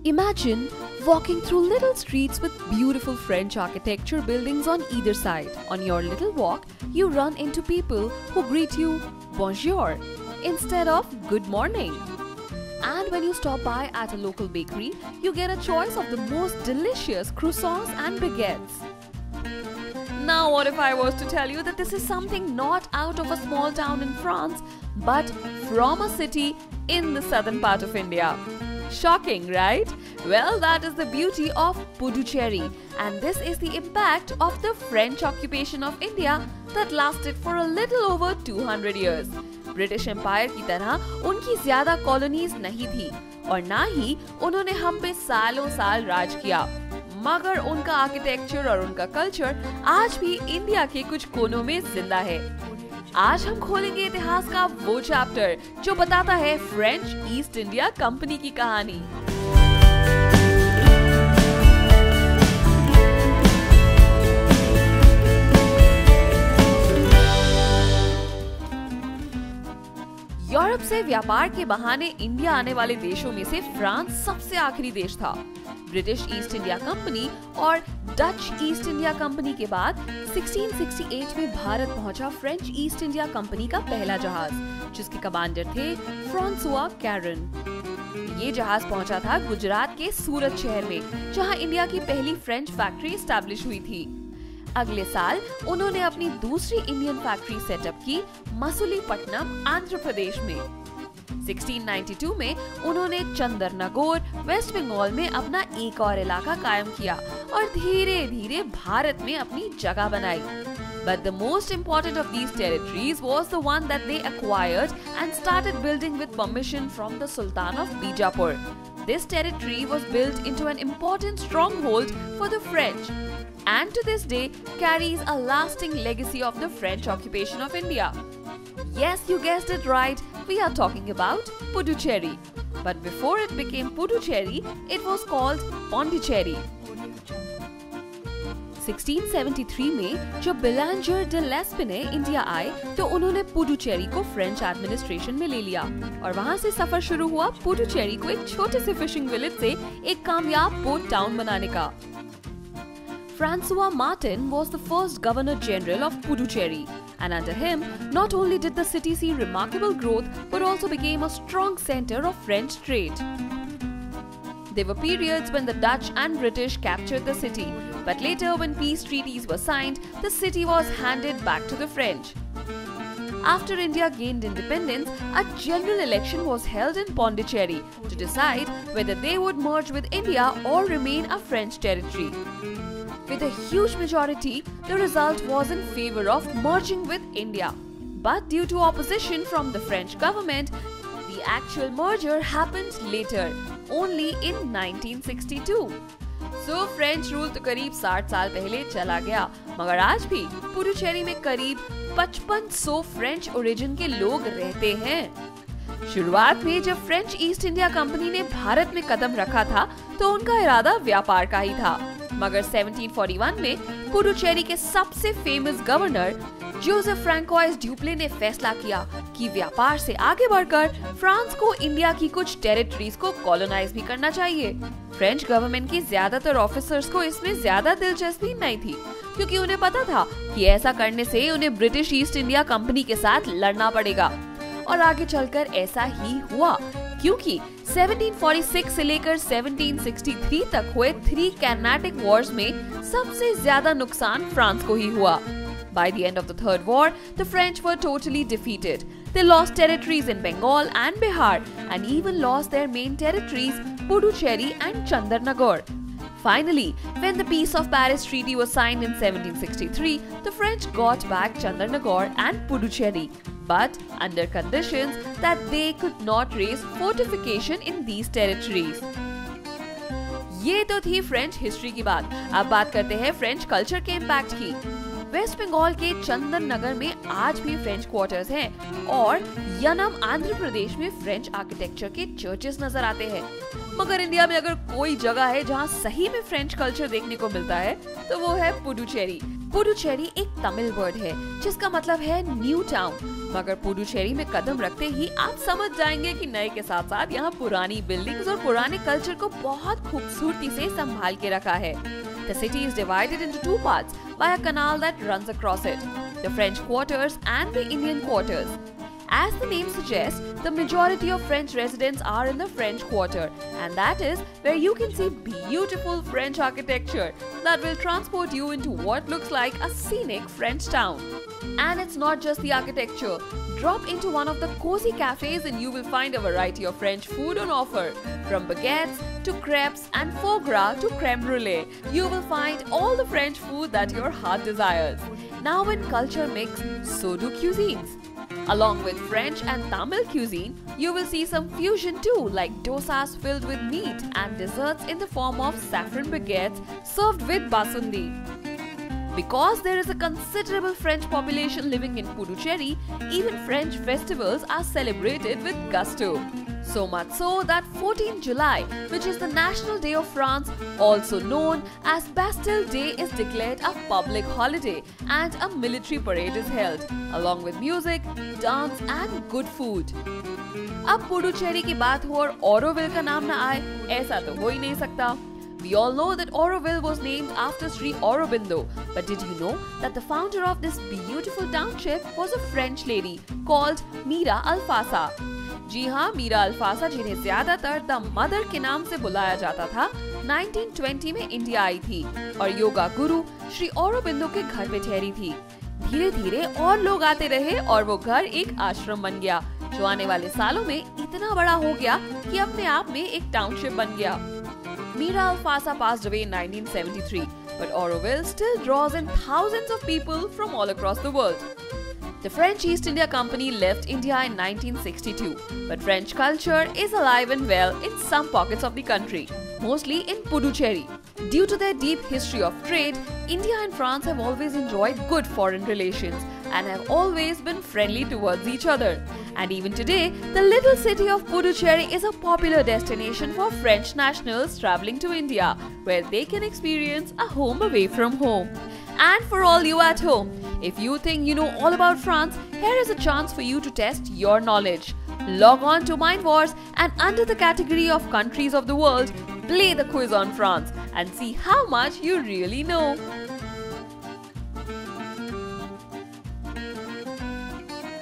Imagine walking through little streets with beautiful French architecture buildings on either side. On your little walk, you run into people who greet you bonjour instead of good morning. And when you stop by at a local bakery, you get a choice of the most delicious croissants and baguettes. Now what if I was to tell you that this is something not out of a small town in France, but from a city in the southern part of India? Shocking, right? Well, that is the beauty of Puducherry, and this is the impact of the French occupation of India that lasted for a little over 200 years. British empire की तरह उनकी ज्यादा colonies नहीं थी और ना ही उन्होंने हम पे सालों साल राज किया, मगर उनका आर्किटेक्चर और उनका कल्चर आज भी इंडिया के कुछ कोनों में जिंदा है। आज हम खोलेंगे इतिहास का वो चैप्टर जो बताता है फ्रेंच ईस्ट इंडिया कंपनी की कहानी। यूरोप से व्यापार के बहाने इंडिया आने वाले देशों में से फ्रांस सबसे आखिरी देश था। ब्रिटिश ईस्ट इंडिया कंपनी और डच ईस्ट इंडिया कंपनी के बाद 1668 में भारत पहुंचा फ्रेंच ईस्ट इंडिया कंपनी का पहला जहाज, जिसके कमांडर थे फ्रांसुआ कैरन। ये जहाज पहुंचा था गुजरात के सूरत शहर में, जहां इंडिया की पहली फ्रेंच फैक्ट्री एस्टैब्लिश हुई थी। अगले साल उन्होंने अपनी दूसरी इंडियन फैक्ट्री सेटअप की मसूलीपट्टनम, आंध्र प्रदेश में। 1692 में उन्होंने चंदरनगौर, वेस्ट बंगाल में अपना एक और इलाका कायम किया और धीरे धीरे भारत में अपनी जगह बनाई। But the most important of these territories was the one that they acquired and started building with permission from the Sultan of Bijapur. This territory was built into an important stronghold for the French, and to this day carries a lasting legacy of the French occupation of India. Yes, you guessed it right, we are talking about Puducherry. But before it became Puducherry, it was called Pondicherry. 1673 में जब बेलांजर de Lespine India आए तो उन्होंने पुडुचेरी को French administration में ले लिया और वहां से सफर शुरू हुआ पुडुचेरी को एक छोटे से फिशिंग विलेज से एक कामयाब पोर्ट टाउन बनाने का। Francois Martin was the first Governor General of Puducherry, and under him, not only did the city see remarkable growth, but also became a strong center of French trade. There were periods when the Dutch and British captured the city, but later when peace treaties were signed, the city was handed back to the French. After India gained independence, a general election was held in Pondicherry to decide whether they would merge with India or remain a French territory. With a huge majority, the result was in favor of merging with India. But due to opposition from the French government, the actual merger happened later, only in 1962. So French rule तो करीब 60 साल पहले चला गया, मगर आज भी पुडुचेरी में करीब 5500 फ्रेंच ओरिजिन के लोग रहते हैं। शुरुआत में जब फ्रेंच ईस्ट इंडिया कंपनी ने भारत में कदम रखा था, तो उनका इरादा व्यापार का ही था, मगर 1741 में पुडुचेरी के सबसे famous governor Joseph François duplex ने फैसला किया कि व्यापार से आगे बढ़कर फ्रांस को इंडिया की कुछ टेरिटरीज को कॉलोनाइज भी करना चाहिए। फ्रेंच गवर्नमेंट की ज्यादातर ऑफिसर्स को इसमें ज्यादा दिलचस्पी नहीं थी, क्योंकि उन्हें पता था कि ऐसा करने से उन्हें ब्रिटिश ईस्ट इंडिया कंपनी के साथ लड़ना पड़ेगा। और आगे चलकर ऐसा ही हुआ, क्योंकि 1746 से लेकर 1763 तक हुए 3 Carnatic Wars में सबसे ज्यादा नुकसान फ्रांस को ही हुआ। By the end of the Third War, the French were totally defeated. They lost territories in Bengal and Bihar, and even lost their main territories, Puducherry and Chandernagore. Finally, when the Peace of Paris Treaty was signed in 1763, the French got back Chandernagore and Puducherry, but under conditions that they could not raise fortification in these territories. ये तो थी French history की बात। अब बात करते हैं French culture के इम्पैक्ट की। वेस्ट बंगाल के चंदन नगर में आज भी फ्रेंच क्वार्टर्स हैं और यनम आंध्र प्रदेश में फ्रेंच आर्किटेक्चर के चर्चेस नजर आते हैं। मगर इंडिया में अगर कोई जगह है जहां सही में फ्रेंच कल्चर देखने को मिलता है तो वो है पुडुचेरी। पुडुचेरी एक तमिल वर्ड है जिसका मतलब है न्यू टाउन मगर पुडुचेरी में कदम रखते ही आप समझ जाएंगे कि नए के साथ साथ यहाँ पुरानी बिल्डिंग्स और पुराने कल्चर को बहुत खूबसूरती से संभाल के रखा है। The city is divided into two parts by a canal that runs across it, the French quarters and the Indian quarters. As the name suggests, the majority of French residents are in the French Quarter, and that is where you can see beautiful French architecture that will transport you into what looks like a scenic French town. And it's not just the architecture. Drop into one of the cozy cafes and you will find a variety of French food on offer. From baguettes to crepes and foie gras to creme brulee, you will find all the French food that your heart desires. Now when culture mix, so do cuisines. Along with French and Tamil cuisine, you will see some fusion too, like dosas filled with meat and desserts in the form of saffron baguettes served with basundi. Because there is a considerable French population living in Puducherry, even French festivals are celebrated with gusto. So much so that 14 July, which is the National Day of France, also known as Bastille Day, is declared a public holiday and a military parade is held, along with music, dance and good food. अब पुडुचेरी की बात हो और ऑरोविल का नाम ना आए, ऐसा तो हो ही नहीं सकता. We all know that Auroville was named after Sri Aurobindo, but did you know that the founder of this beautiful township was a French lady called Mira Alfassa? जी हाँ, मीरा अल्फासा, जिन्हें ज्यादातर द मदर के नाम से बुलाया जाता था, 1920 में इंडिया आई थी और योगा गुरु श्री औरोबिंदो के घर पे ठहरी थी. धीरे धीरे और लोग आते रहे और वो घर एक आश्रम बन गया, जो आने वाले सालों में इतना बड़ा हो गया कि अपने आप में एक टाउनशिप बन गया. Mira Alfassa passed away in 1973, but Auroville still draws in thousands of people from all across the world. The French East India Company left India in 1962, but French culture is alive and well in some pockets of the country, mostly in Puducherry. Due to their deep history of trade, India and France have always enjoyed good foreign relations and have always been friendly towards each other. And even today, the little city of Puducherry is a popular destination for French nationals traveling to India, where they can experience a home away from home. And for all you at home, if you think you know all about France, here is a chance for you to test your knowledge. Log on to Mind Wars and under the category of countries of the world, play the quiz on France and see how much you really know.